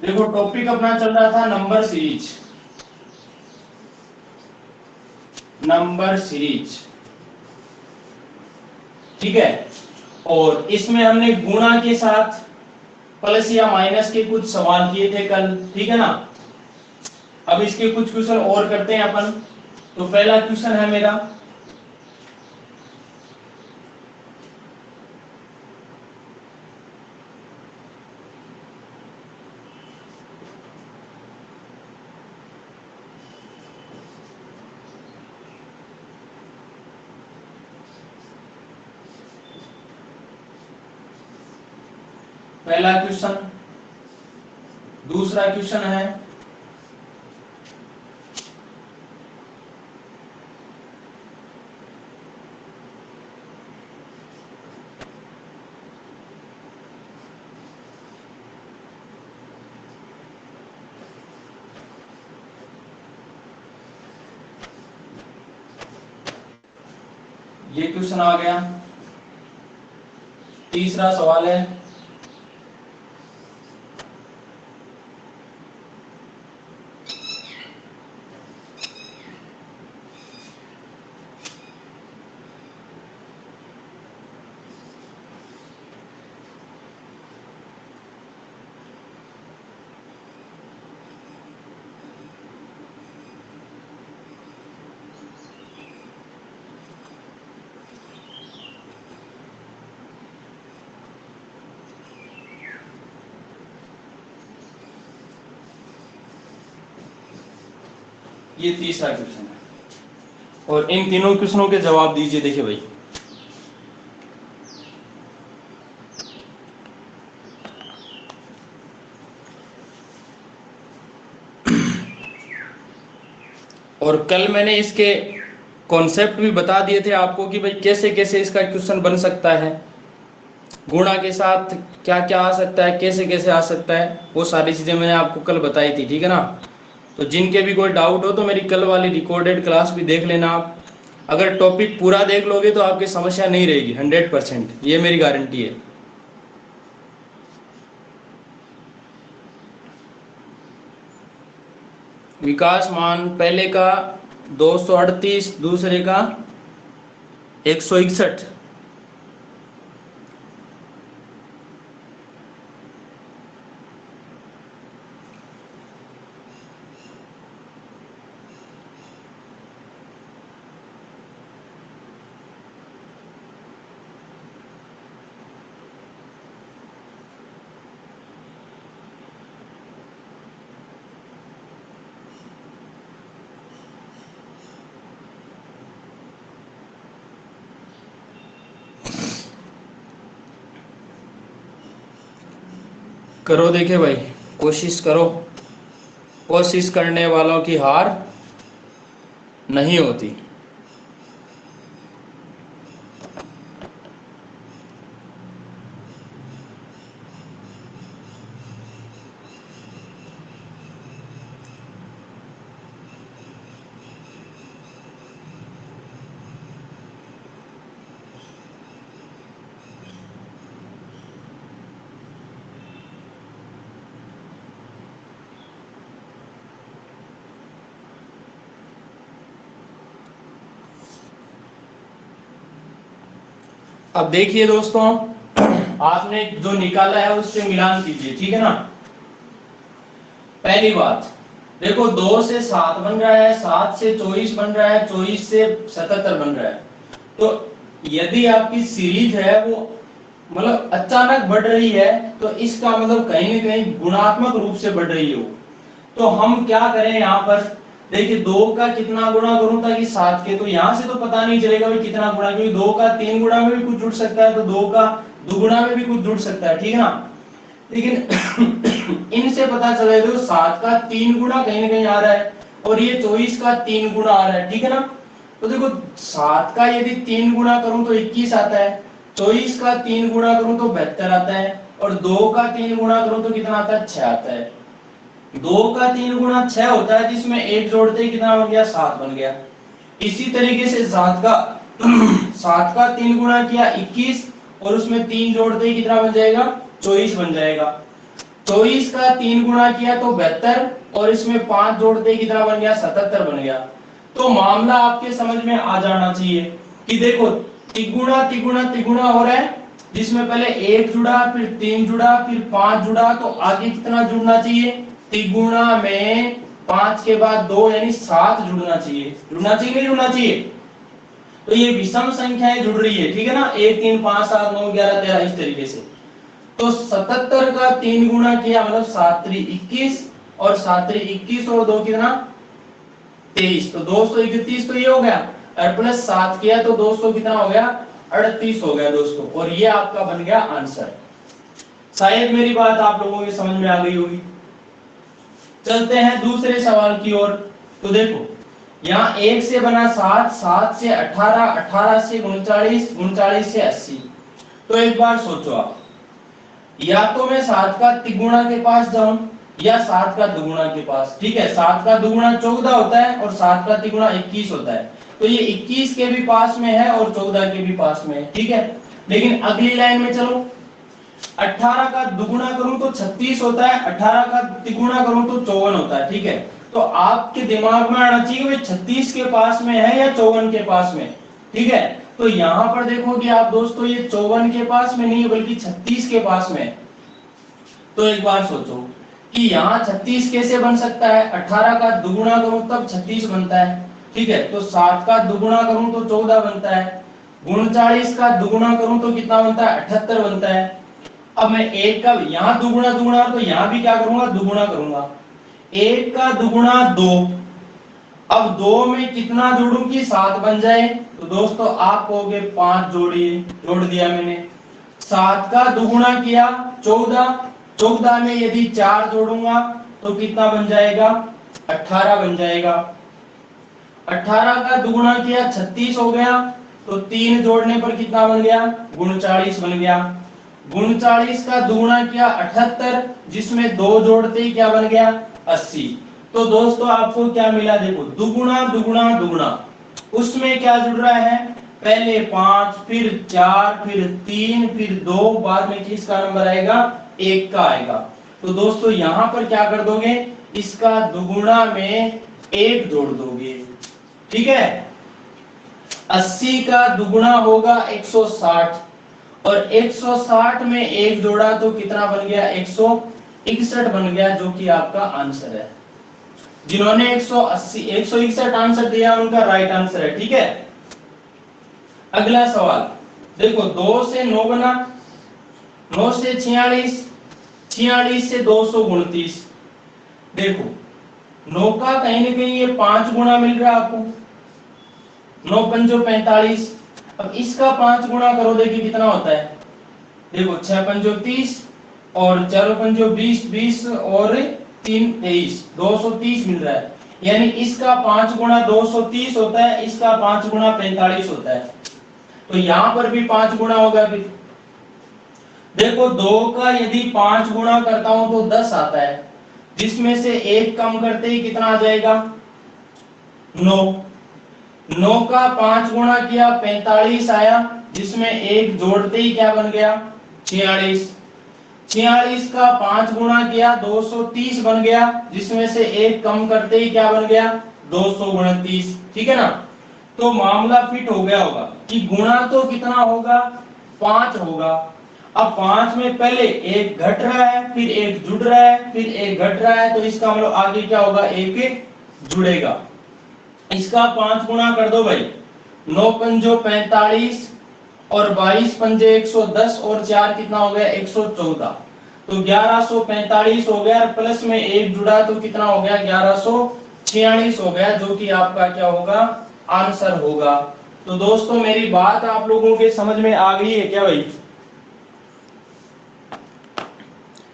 देखो टॉपिक अपना चल रहा था नंबर सीरीज, ठीक है। और इसमें हमने गुणा के साथ प्लस या माइनस के कुछ सवाल किए थे कल, ठीक है ना। अब इसके कुछ क्वेश्चन और करते हैं अपन। तो पहला क्वेश्चन है मेरा, पहला क्वेश्चन। दूसरा क्वेश्चन है ये क्वेश्चन आ गया। तीसरा सवाल है ये तीसरा क्वेश्चन है और इन तीनों क्वेश्चनों के जवाब दीजिए। देखिए भाई, और कल मैंने इसके कॉन्सेप्ट भी बता दिए थे आपको कि भाई कैसे कैसे इसका क्वेश्चन बन सकता है, गुणा के साथ क्या क्या आ सकता है, कैसे कैसे आ सकता है, वो सारी चीजें मैंने आपको कल बताई थी, ठीक है ना। तो जिनके भी कोई डाउट हो तो मेरी कल वाली रिकॉर्डेड क्लास भी देख लेना आप। अगर टॉपिक पूरा देख लोगे तो आपकी समस्या नहीं रहेगी 100%, ये मेरी गारंटी है। विकास मान पहले का 238, दूसरे का 161। करो, देखे भाई, कोशिश करो। कोशिश करने वालों की हार नहीं होती। अब देखिए दोस्तों, आपने जो निकाला है उससे मिलान कीजिए, ठीक है ना। पहली बात देखो, 2 से 7 बन रहा है, 7 से 24 बन रहा है, 24 से 77 बन रहा है। तो यदि आपकी सीरीज है वो मतलब अचानक बढ़ रही है तो इसका मतलब कहीं ना कहीं गुणात्मक रूप से बढ़ रही हो। तो हम क्या करें यहाँ पर, देखिए 2 का कितना गुणा करूं ताकि 7 के, तो यहाँ से तो पता नहीं चलेगा भाई कितना गुणा, क्योंकि 2 का 3 गुणा में भी कुछ जुड़ सकता है, तो 2 का दुगुना में भी कुछ जुड़ सकता है, ठीक है ना। लेकिन इनसे पता चला है 7 का 3 गुणा कहीं ना कहीं आ रहा है और ये 24 का 3 गुणा आ रहा है, ठीक है ना। तो देखो 7 का यदि 3 गुणा करूं तो 21 आता है, 24 का 3 गुणा करूं तो 72 आता है, और 2 का 3 गुणा करूं तो कितना आता है, 6 आता है। 2 का 3 गुणा 6 होता है, जिसमें 1 जोड़ते ही कितना बन गया, 7 बन गया। इसी तरीके से 7 का 7 का 3 गुणा किया 21 और उसमें 3 जोड़ते ही कितना बन जाएगा, 24 बन जाएगा। 24 का 3 गुणा किया तो 72 और इसमें 5 जोड़ते कितना बन गया 77 बन गया। तो मामला आपके समझ में आ जाना चाहिए कि देखो तिगुना तिगुना तिगुना हो रहा है, जिसमें पहले 1 जुड़ा, फिर 3 जुड़ा, फिर 5 जुड़ा, तो आगे कितना जुड़ना चाहिए, तिगुना में 5 के बाद 2 यानी 7 जुड़ना चाहिए। जुड़ना चाहिए नहीं जुड़ना चाहिए? तो ये विषम संख्याएं जुड़ रही है, ठीक है ना, 1 3 5 7 9 11 13 इस तरीके से। तो 77 का 3 गुना किया मतलब 7 3 21 और 7 3 21 और 2 कितना 23, तो 231 तो ये हो गया, और प्लस 7 किया तो 200 कितना हो गया 38 हो गया दोस्तों, और ये आपका बन गया आंसर। शायद मेरी बात आप लोगों की समझ में आ गई होगी। चलते हैं दूसरे सवाल की ओर। तो देखो यहाँ 1 से बना 7, 7 से 18, 18 से 39, 39 से 80। तो एक बार सोचो आप, या तो मैं 7 का तिगुना के पास जाऊं या 7 का दुगुना के पास, ठीक है। 7 का दुगुना 14 होता है और 7 का तिगुना 21 होता है, तो ये 21 के भी पास में है और 14 के भी पास में है, ठीक है। लेकिन अगली लाइन में चलो, 18 का दुगुना करूं तो 36 होता है, 18 का तिगुना करूं तो 54 होता है, ठीक है। तो आपके दिमाग में आना चाहिए वे 36 के पास में है या 54 के पास में, ठीक है। तो यहां पर देखोगे आप दोस्तों, ये 54 के पास में नहीं बल्कि 36 के पास में है। तो एक बार सोचो कि यहाँ 36 कैसे बन सकता है, 18 का दुगुना करूं तब 36 बनता है, ठीक है। तो 7 का दुगुना करूं तो 14 बनता है, 39 का दुगुना करूं तो कितना बनता है 78 बनता है। अब मैं 1 का यहाँ दुगुना दुगुना तो यहाँ भी क्या करूंगा दुगुना करूंगा, 1 का दुगुना 2, अब 2 में कितना जोड़ूं कि 7 बन जाए, तो दोस्तों आप कहोगे 5 जोड़िए, जोड़ दिया मैंने। 7 का दुगुना किया 14, 14 में यदि 4 जोड़ूंगा तो कितना बन जाएगा 18 बन जाएगा। 18 का दुगुना किया 36 हो गया, तो 3 जोड़ने पर कितना बन गया 39 बन गया। 39 का दुगुना किया 78, जिसमें 2 जोड़ते ही क्या बन गया 80। तो दोस्तों आपको क्या मिला, देखो दुगुना दुगुना दुगुना, उसमें क्या जुड़ रहा है, पहले 5 फिर 4 फिर 3 फिर 2, बाद में किसका नंबर आएगा 1 का आएगा। तो दोस्तों यहां पर क्या कर दोगे, इसका दुगुना में 1 जोड़ दोगे, ठीक है। 80 का दुगुना होगा 160 और 160 में 1 जोड़ा तो कितना बन गया 161 बन गया, जो कि आपका आंसर है। जिन्होंने 180 161 आंसर दिया उनका राइट आंसर है, ठीक है। अगला सवाल देखो, 2 से 9 बना, 9 से 46, 46 से 229। देखो 9 का कहीं ना कहीं ये 5 गुना मिल रहा है आपको, 9 पंजो 45। अब इसका 5 गुना करो, देखिए कितना होता है, देखो 6 पंजो 30 और 4 पंजो 20, 20 और 3 23, 230 मिल रहा है। यानी इसका 5 गुना 230 होता है, इसका 5 गुना 45 होता है। तो यहां पर भी 5 गुना होगा। फिर देखो 2 का यदि 5 गुना करता हूं तो 10 आता है, जिसमें से 1 कम करते ही कितना आ जाएगा 9। 9 का 5 गुना किया 45 आया, जिसमें 1 जोड़ते ही क्या बन गया 46। 46 का 5 गुना किया 230 बन गया, जिसमें से 1 कम करते ही क्या बन गया 229, ठीक है ना। तो मामला फिट हो गया होगा कि गुणा तो कितना होगा 5 होगा। अब 5 में पहले 1 घट रहा है, फिर 1 जुड़ रहा है, फिर 1 घट रहा है, तो इसका मतलब आगे क्या होगा 1 जुड़ेगा। इसका 5 गुना कर दो भाई, 9 पंजो 45 और 22 पंजे 110 और 4 कितना हो गया 114, तो 1145 हो गया, प्लस में 1 जुड़ा तो कितना हो गया 1146 हो गया, जो कि आपका क्या होगा आंसर होगा। तो दोस्तों मेरी बात आप लोगों के समझ में आ गई है क्या भाई?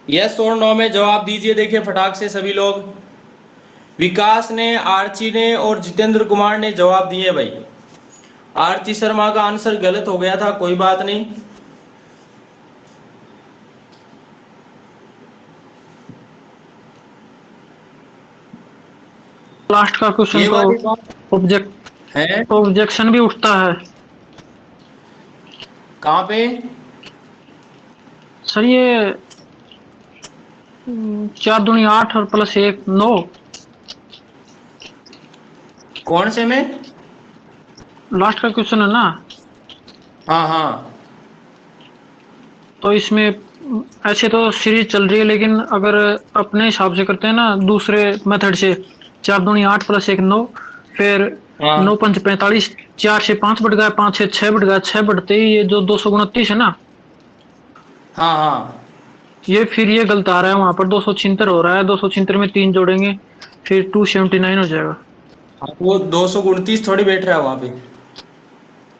यस और नो में जवाब दीजिए, देखिए फटाक से सभी लोग। विकास ने, आर्ची ने और जितेंद्र कुमार ने जवाब दिए भाई। आरती शर्मा का आंसर गलत हो गया था, कोई बात नहीं। लास्ट का क्वेश्चन तो ऑब्जेक्शन भी उठता है कहाँ पे सर। ये 4 दूनी 8 और प्लस 1 9। कौन से में? लास्ट का क्वेश्चन है ना। हाँ हाँ। तो इसमें ऐसे तो सीरीज चल रही है, लेकिन अगर अपने हिसाब से करते हैं ना दूसरे मेथड से, 4 दूनी 8 प्लस 1 9, फिर हाँ 9 पंच 45, 4 से 5 बढ़ गया, 5 से 6 बढ़ गया, 6 बढ़ते ही ये जो 229 है ना, हाँ हाँ। ये फिर ये गलत आ रहा है, वहां पर 276 हो रहा है, 276 में 3 जोड़ेंगे फिर 279 हो जाएगा। हाँ, वो 229 थोड़ी बैठ रहा है वहां पे।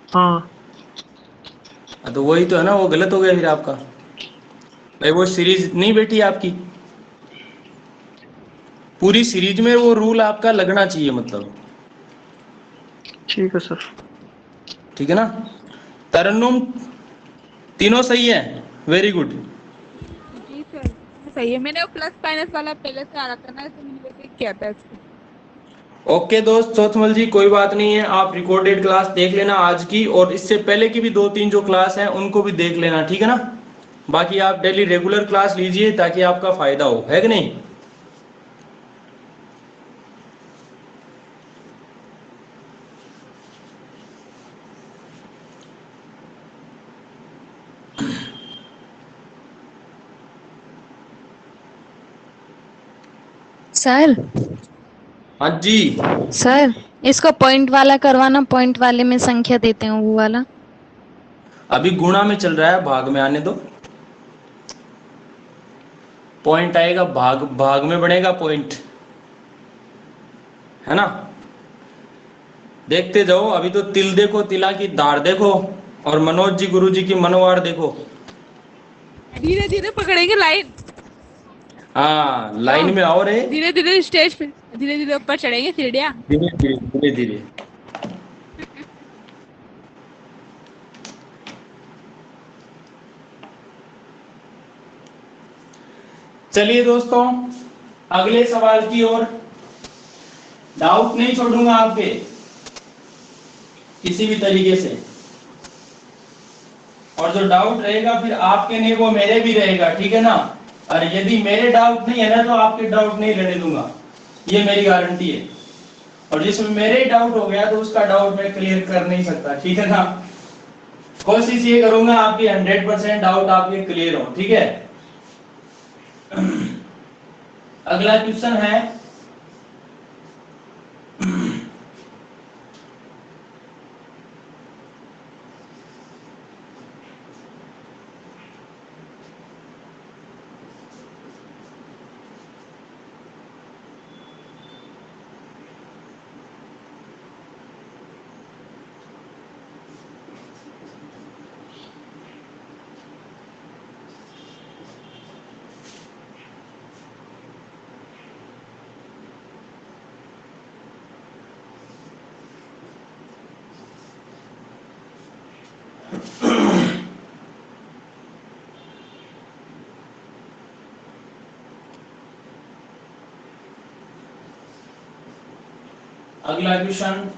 हाँ हाँ, तो वही तो है ना, वो गलत हो गया फिर आपका। भाई वो सीरीज नहीं बैठी आपकी। पूरी सीरीज में वो रूल आपका लगना चाहिए मतलब। ठीक है सर। ठीक है ना। तरन्नुम, तीनों सही है। Very good. जी सर, सही है। मैंने वो प्लस माइनस वाला पहले से आ रहा था ना, तो मैंने वैसे ही किया था इसको। ओके दोस्त चौथमल जी, कोई बात नहीं है, आप रिकॉर्डेड क्लास देख लेना आज की, और इससे पहले की भी 2-3 जो क्लास हैं उनको भी देख लेना, ठीक है ना। बाकी आप डेली रेगुलर क्लास लीजिए ताकि आपका फायदा हो, है कि नहीं। सर हाँ जी। सर इसको पॉइंट वाला करवाना, पॉइंट वाले में संख्या देते हैं वो वाला। अभी गुणा में चल रहा है, भाग में आने दो। पॉइंट आएगा, भाग भाग में बनेगा पॉइंट, है ना। देखते जाओ, अभी तो तिल देखो, तिला की धार देखो, और मनोज जी गुरु जी की मनोवार देखो। धीरे धीरे पकड़ेंगे लाइन। हाँ हाँ, लाइन में आओ रे। धीरे धीरे स्टेज पे, धीरे धीरे ऊपर चढ़ेंगे सीढ़ियाँ। धीरे धीरे धीरे धीरे। चलिए दोस्तों, अगले सवाल की ओर। डाउट नहीं छोड़ूंगा आपके किसी भी तरीके से, और जो डाउट रहेगा फिर आपके नहीं वो मेरे भी रहेगा, ठीक है ना। और यदि मेरे डाउट नहीं है ना तो आपके डाउट नहीं रहने दूंगा, ये मेरी गारंटी है। और जिसमें मेरे ही डाउट हो गया तो उसका डाउट मैं क्लियर कर नहीं सकता, ठीक है ना। कोशिश ये करूंगा आपकी 100% डाउट आपके क्लियर हो, ठीक है। अगला क्वेश्चन है, अगला क्वेश्चन,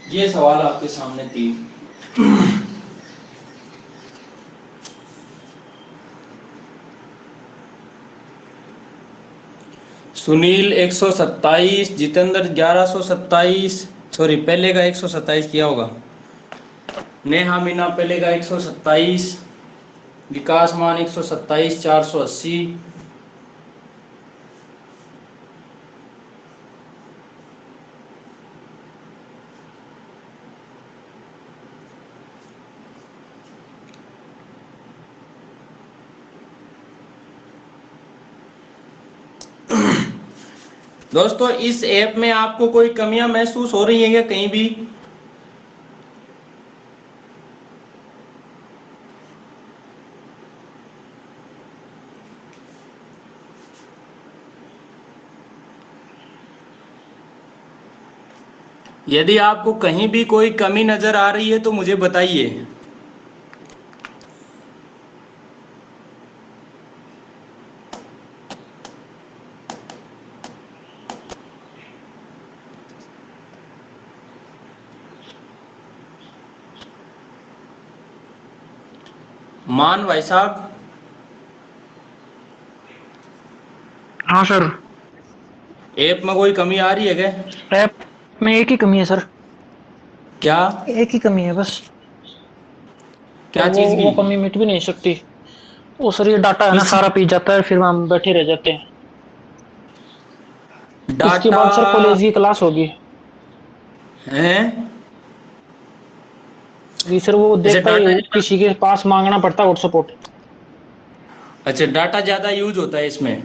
ये सवाल आपके सामने 3। सुनील 127, जितेंद्र 1127, सॉरी पहले का 127 किया होगा। नेहा मीना पहले का 127, विकास मान 127 480। दोस्तों इस ऐप में आपको कोई कमियां महसूस हो रही हैं क्या कहीं भी? यदि आपको कहीं भी कोई कमी नजर आ रही है तो मुझे बताइए। मान भाई साहब, हाँ सर। ऐप में कोई कमी आ रही है क्या? ऐप में एक ही कमी है सर, क्या? एक ही कमी है बस। क्या और चीज वो की? कमी मिट भी नहीं सकती। वो सर ये डाटा है ना, किस सारा पी जाता है, फिर हम बैठे रह जाते हैं। इसके डाटा बाद सर कॉलेज की क्लास होगी। है? जी सर, वो अच्छा देखता डाटा, ही किसी के पास मांगना पड़ता है सपोर्ट। अच्छा डाटा ज्यादा यूज होता है इसमें।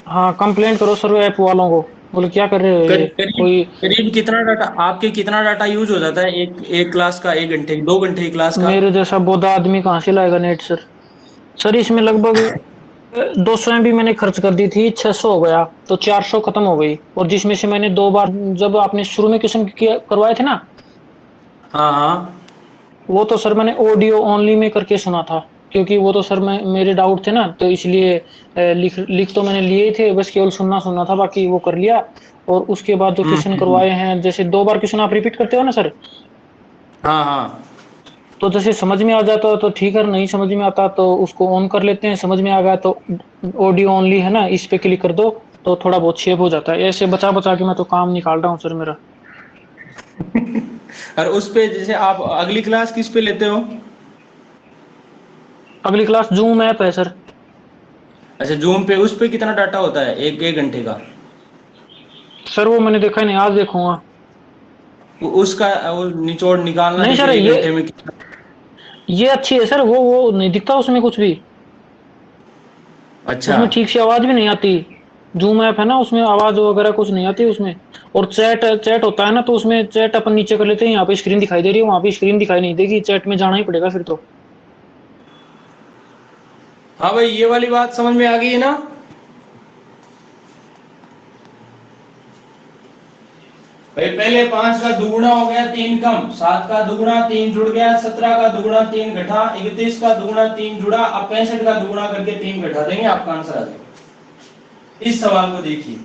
हाँ, कंप्लेंट करो सर ऐप वालों को, बोले क्या कर रहे हो ये करीब कोई। करीब कितना डाटा आपके, कितना डाटा यूज हो जाता है एक एक क्लास का, 1 घंटे 2 घंटे की क्लास का? मेरे जैसा बोधा आदमी कहाँ से लाएगा नेट सर। सर इसमें लगभग 200 MB मैंने खर्च कर दी थी, 600 हो गया तो 400 खत्म हो गई। और जिसमें से मैंने 2 बार, जब आपने शुरू में क्वेश्चन करवाए थे ना, हाँ हाँ। वो तो सर मैंने ऑडियो ओनली में करके सुना था, क्योंकि वो तो सर मैं मेरे डाउट थे ना, तो इसलिए लिख लिख तो मैंने लिए ही थे, बस केवल सुनना सुनना था, बाकी वो कर लिया। और उसके बाद जो क्वेश्चन हम्म। करवाए हैं, जैसे 2 बार क्वेश्चन आप रिपीट करते हो ना सर, हाँ हाँ। तो जैसे समझ में आ जाता है तो ठीक है, नहीं समझ में आता तो उसको ऑन कर लेते हैं, समझ में आ गया तो ऑडियो ओनली है ना, इस पे क्लिक कर दो तो थोड़ा बहुत शेप हो जाता है। ऐसे बचा बचा के मैं तो काम निकाल रहा हूँ सर मेरा। और उस पे जैसे आप अगली क्लास किस पे लेते हो? अगली क्लास जूम ऐप है सर। अच्छा जूम पे, उस पे कितना डाटा होता है एक एक घंटे का? सर वो मैंने देखा ही नहीं, आज देखूंगा। उसका वो निचोड़ निकालना नहीं जैसे सर, एक ये घंटे में कितना? ये अच्छी है सर, वो नहीं दिखता उसमें कुछ भी। अच्छा। उसमें ठीक से आवाज भी नहीं आती। जूम ऐप है ना, उसमें आवाज वगैरह कुछ नहीं आती उसमें। और चैट चैट होता है ना, तो उसमें चैट अपन नीचे कर लेते हैं, यहाँ पे स्क्रीन दिखाई दे रही है, वहां पे स्क्रीन दिखाई नहीं देगी, चैट में जाना ही पड़ेगा फिर तो। हाँ भाई ये वाली बात समझ में आ गई है ना? भाई पहले 5 का दुगुना हो गया 3 कम, 7 का दुगुना 3 जुड़ गया, 17 का दुगुना 3 घटा, 31 का दुगुना 3 जुड़ा, अब 65 का दुगुना करके 3 घटा देंगे, आपका आंसर आ जाएगा। इस सवाल को देखिए,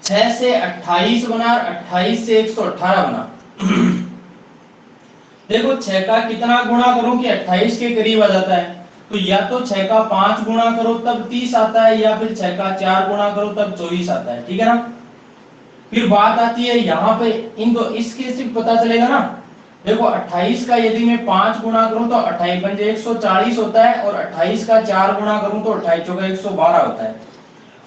6 से 28 बना, 28 से 118 बना। देखो 6 का कितना गुणा करूं कि 28 के करीब आ जाता है, तो या तो 6 का 5 गुणा करो तब 30 आता है, या फिर 6 का 4 गुणा करो तब 24 आता है, ठीक है ना? फिर बात आती है यहाँ पे, इन दो इसके सिर्फ पता चलेगा ना। देखो 28 का यदि मैं 5 गुणा करूं तो 28 पंजे 140 होता है, और 28 का 4 गुणा करूं तो 28 चौका 112 होता है।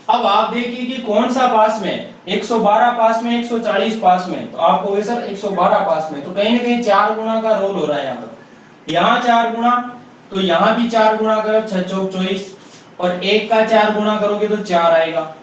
अब आप देखिए कि कौन सा पास में, 112 पास में 140 पास में, तो आपको होगा सर 112 पास में, तो कहीं ना कहीं 4 गुणा का रोल हो रहा है यहाँ पर। यहाँ 4 गुणा, तो यहाँ भी 4 गुणा करो, 6 चौक 24, और 1 का 4 गुणा करोगे तो 4 आएगा।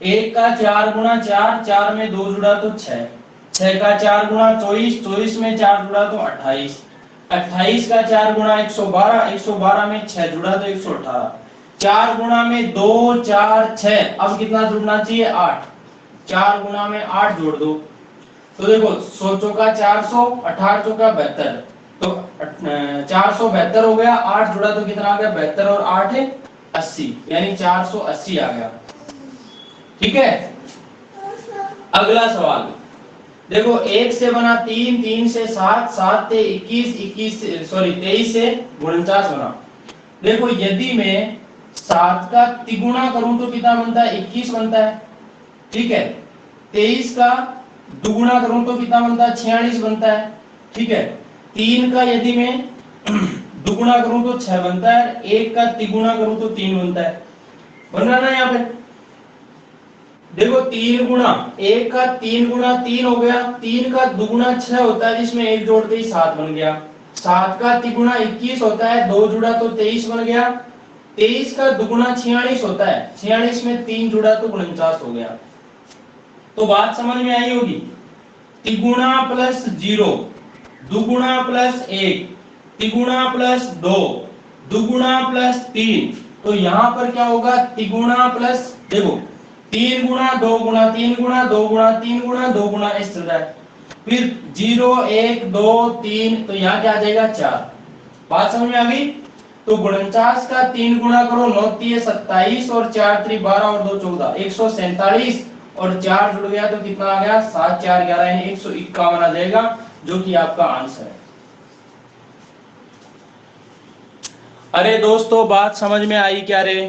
1 का 4 गुणा 4, 4 में 2 जुड़ा तो 6, 6 का 4 गुणा 24, 24 में 4 जुड़ा तो 28, 28 का 4 गुणा 112, 112 में 6 जुड़ा तो 118, 4 गुणा में 2 4 6, अब कितना जुड़ना चाहिए 8, 4 गुणा में 8 जोड़ दो, तो देखो 100 चौका 400, 18 चौका 72, तो 472 हो गया, 8 जुड़ा तो कितना आ गया 72, और 8 है 80, यानी 480 आ गया। ठीक है, अगला सवाल देखो, 1 से बना 3, 3 से 7, 7 से 21, 21 से सॉरी 23 से 49 बना। देखो यदि मैं 7 का तिगुना करूं तो कितना बनता है? 21 बनता है, ठीक है। 23 का दुगुना करूं तो कितना बनता है? 46 बनता है, ठीक है। 3 का यदि मैं दुगुना करूं तो 6 बनता है, 1 का तिगुना करूं तो 3 बनता है। बन रहा ना यहाँ पे? देखो 3 गुना 1 का 3 गुना 3 हो गया, 3 का दुगुना 6 होता है जिसमें 1 जोड़ते ही 7 बन गया। 7 का तिगुना 21 होता है, 2 जुड़ा तो 23 बन गया। 23 का दुगुना 46 होता है, 46 में 3 जुड़ा तो 49 हो गया। तो बात समझ में आई होगी। तिगुना प्लस 0, दुगुना प्लस 1, तिगुना प्लस 2, दुगुना प्लस 3। तो यहां पर क्या होगा? तिगुना प्लस, देखो 3 गुना 2 गुना 3 गुना 2 गुना 3 गुना 2 गुना इस चल रहा है। फिर 0 1 2 3, तो यहाँ क्या आ जाएगा? 4। बात समझ में आ गई? तो 49 का 3 गुना करो, 9 3 27 और 4 3 12 और 2 14, 147 और 4 जुड़ गया तो कितना आ गया? 7 4 11 यानी 151 आ जाएगा, जो कि आपका आंसर है। अरे दोस्तों, बात समझ में आई क्या रे?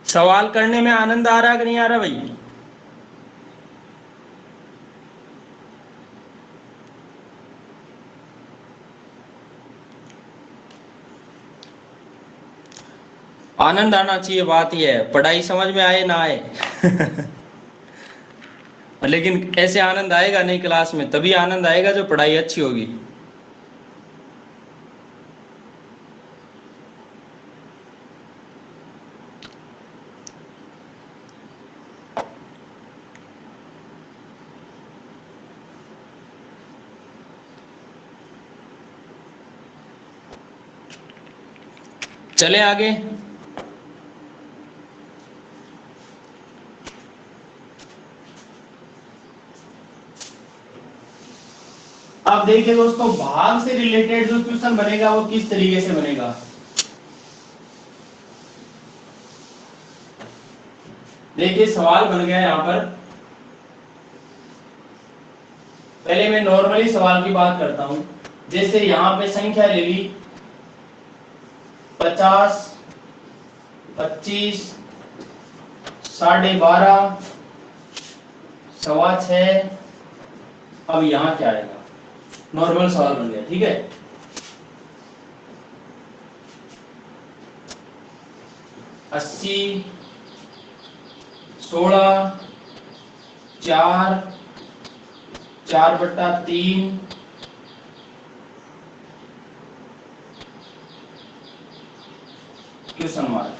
सवाल करने में आनंद आ रहा है कि नहीं आ रहा भाई? आनंद आना चाहिए, बात यह है। पढ़ाई समझ में आए ना आए लेकिन ऐसे आनंद आएगा नहीं क्लास में, तभी आनंद आएगा जो पढ़ाई अच्छी होगी। चले आगे। अब देखिए दोस्तों, भाग से रिलेटेड जो क्वेश्चन बनेगा वो किस तरीके से बनेगा। देखिए सवाल बन गया यहां पर। पहले मैं नॉर्मली सवाल की बात करता हूं। जैसे यहां पे संख्या ले ली 50, 25, 12.5, 6.25। अब यहां क्या आएगा? नॉर्मल सवाल बन गया, ठीक है। 80, 16, 4, 4/3, क्वेश्चन मार्क।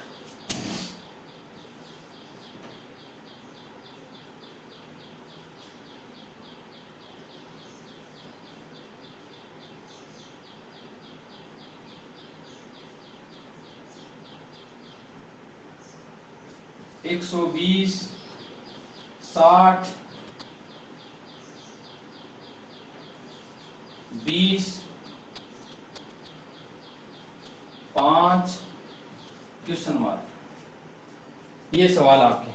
एक 120, 60, 20, 5, क्वेश्चन मार्क। ये सवाल आपके।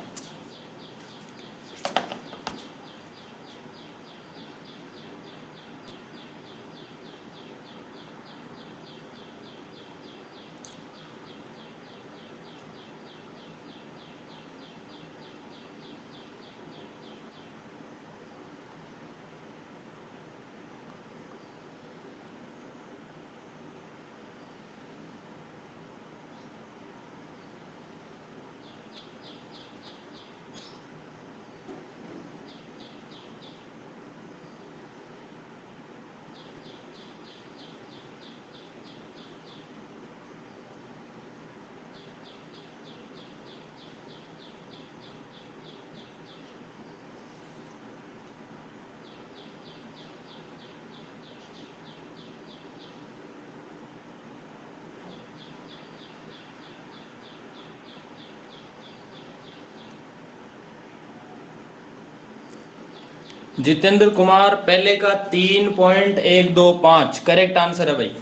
जितेंद्र कुमार, पहले का 3.125 करेक्ट आंसर है भाई।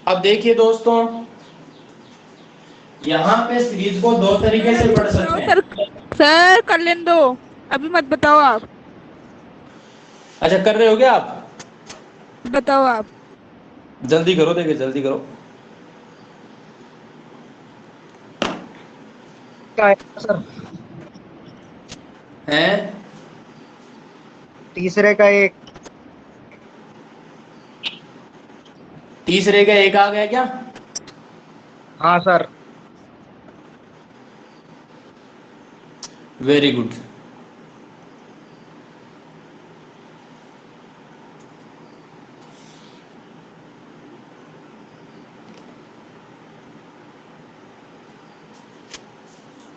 अब देखिए दोस्तों, यहाँ पे सीरीज को दो तरीके से पढ़ सकते हैं। सर कर लेने दो, अभी मत बताओ आप, अच्छा कर रहे हो क्या आप? बताओ आप। जल्दी करो, देखिए जल्दी करो। का है सर? हैं? तीसरे का एक। तीसरे का एक आ गया क्या? हाँ सर। Very good.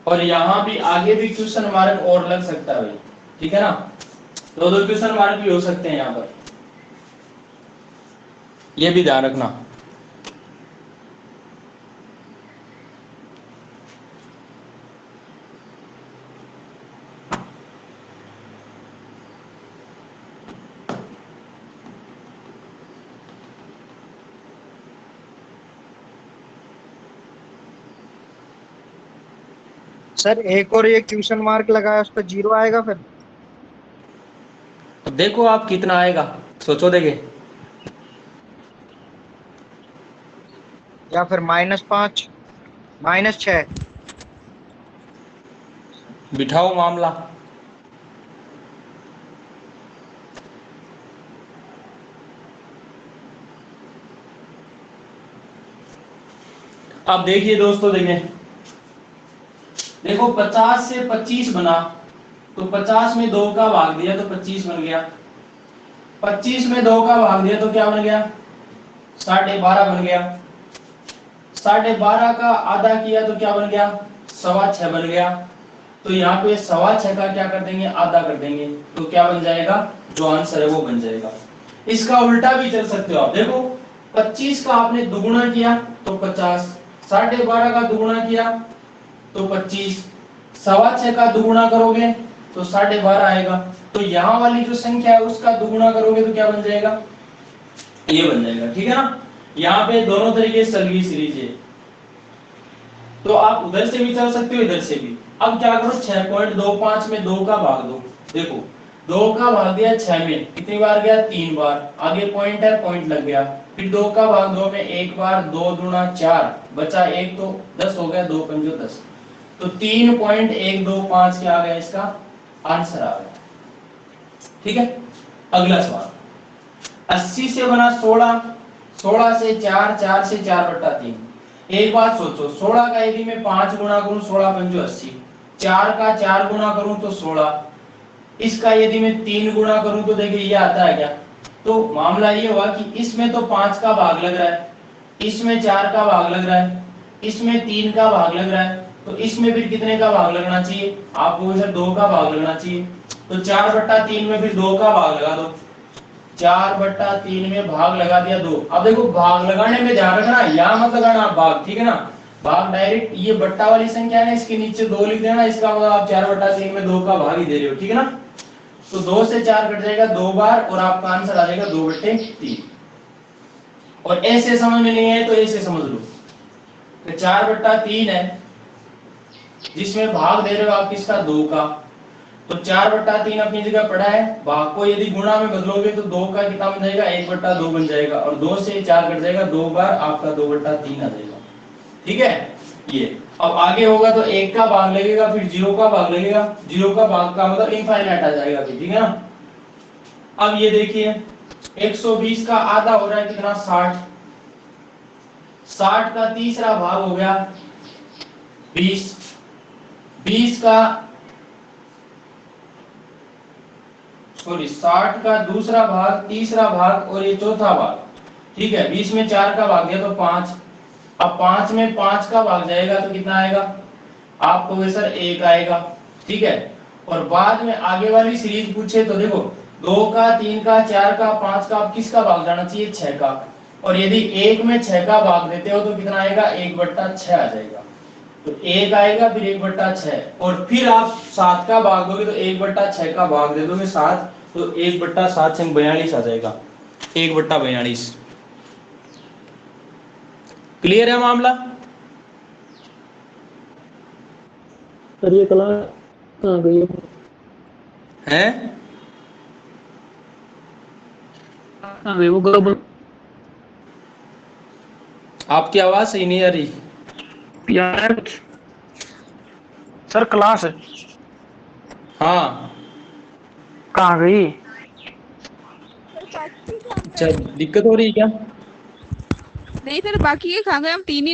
और यहाँ भी आगे भी क्वेश्चन मार्क और लग सकता है भाई, ठीक है ना? दो दो क्वेश्चन मार्क भी हो सकते हैं यहाँ पर, ये भी ध्यान रखना। सर एक और ये क्वेश्चन मार्क लगाया, उस पर 0 आएगा फिर? तो देखो आप कितना आएगा, सोचो देखे। या फिर -5, -6? बिठाओ मामला। अब देखिए दोस्तों, देखें, देखो 50 से 25 बना, तो 50 में 2 का भाग दिया तो 25 बन गया। 25 में 2 का भाग दिया तो क्या बन गया? 12.5 बन गया। 12.5 का आधा किया तो क्या बन गया? 6.25 बन गया। तो यहाँ पे 6.25 का क्या कर देंगे? आधा कर देंगे, तो क्या बन जाएगा? जो आंसर है वो बन जाएगा। इसका उल्टा भी चल सकते हो आप, देखो 25 का आपने दुगुना किया तो 50, 12.5 का दुगुना किया तो 25, 6.25 का दुगुना करोगे तो 12.5 आएगा। तो यहाँ वाली जो संख्या है उसका दुगुना करोगे तो क्या बन जाएगा? ये बन जाएगा, ठीक है ना? यहाँ पे दोनों तरीके से चल गई सीरीज है, तो आप उधर से भी चल सकते हो, इधर से भी। अब क्या करो, 6.25 में 2 का भाग दो। देखो 2 का भाग दिया 6 में, कितनी बार गया? 3 बार। आगे पॉइंट है, पॉइंट लग गया। फिर 2 का भाग 2 में 1 बार, 2 दूना 4, बचा 1 तो 10 हो गया, 2 पंजो 10। तो 3.125 क्या आ गया? इसका आंसर आ गया, ठीक है? अगला सवाल, 80 से बना 16, 16 से 4, 4 से 4/3। एक बात सोचो, 16 का यदि मैं 5 गुना करूं, 16 पंजो 80, 4 का 4 गुना करूं तो 16, इसका यदि मैं 3 गुना करूं तो देखिए ये आता है क्या? तो मामला ये हुआ कि इसमें तो 5 का भाग लग रहा है, इसमें 4 का भाग लग रहा है, इसमें 3 का भाग लग रहा है, तो इसमें फिर कितने का भाग लगना चाहिए? आपको सर 2 का भाग लगना चाहिए। तो 4/3 में फिर 2 का भाग लगा दो। 4/3 में भाग लगा दिया 2। अब देखो भाग लगाने में ध्यान रखना, यहाँ मत लगाना भाग, ठीक है ना? भाग डायरेक्ट ये बट्टा वाली संख्या है ना, इसके नीचे 2 लिख देना, इसका मतलब आप 4/3 में 2 का भाग ही दे रहे हो, ठीक है ना? तो 2 से 4 कट जाएगा 2 बार और आपका आंसर आ जाएगा 2/3। और ऐसे समझ में नहीं है तो ऐसे समझ लो, तो 4/3 है जिसमें भाग दे रहे हो आप किसका? 2 का। तो 4/3 अपनी जगह पड़ा है, भाग को यदि गुणा में बदलोगे तो 2 का कितना बन जाएगा? 1/2 बन जाएगा, और 2 से 4 कट जाएगा 2 बार, आपका 2/3 आ जाएगा, ठीक है? ये अब आगे होगा तो 1 का भाग लगेगा, फिर 0 का भाग लगेगा, 0 का भाग का मतलब इनफाइनाइट आ जाएगा, ठीक है ना? अब ये देखिए 120 का आधा हो रहा है कितना? 60। 60 का तीसरा भाग हो गया 20। 20 का 60 का दूसरा भाग, तीसरा भाग और ये चौथा भाग, ठीक है? 20 में 4 का भाग दिया तो 5। अब 5 में 5 का भाग जाएगा तो कितना आएगा? आपको वे सर 1 आएगा, ठीक है? और बाद में आगे वाली सीरीज पूछे तो देखो 2 का, 3 का, 4 का, 5 का, अब किसका भाग जाना चाहिए? 6 का। और यदि 1 में 6 का भाग देते हो तो कितना आएगा? 1/6 आ जाएगा। तो 1 आएगा, फिर 1/6, और फिर आप 7 का भाग दोगे तो 1/6 का भाग दे दोगे 7, तो 1/7 से 42 आ जाएगा, 1/42। क्लियर है मामला? सर ये क्लास कहाँ गई है कहाँ गई वो ग्लोबल आपकी आवाज सही नहीं आ रही। यार कुछ सर क्लास है हाँ कहाँ गई सर बाकी कहाँ अच्छा, गए? दिक्कत हो रही है क्या? नहीं सर बाकी ये कहाँ गए, हम तीन ही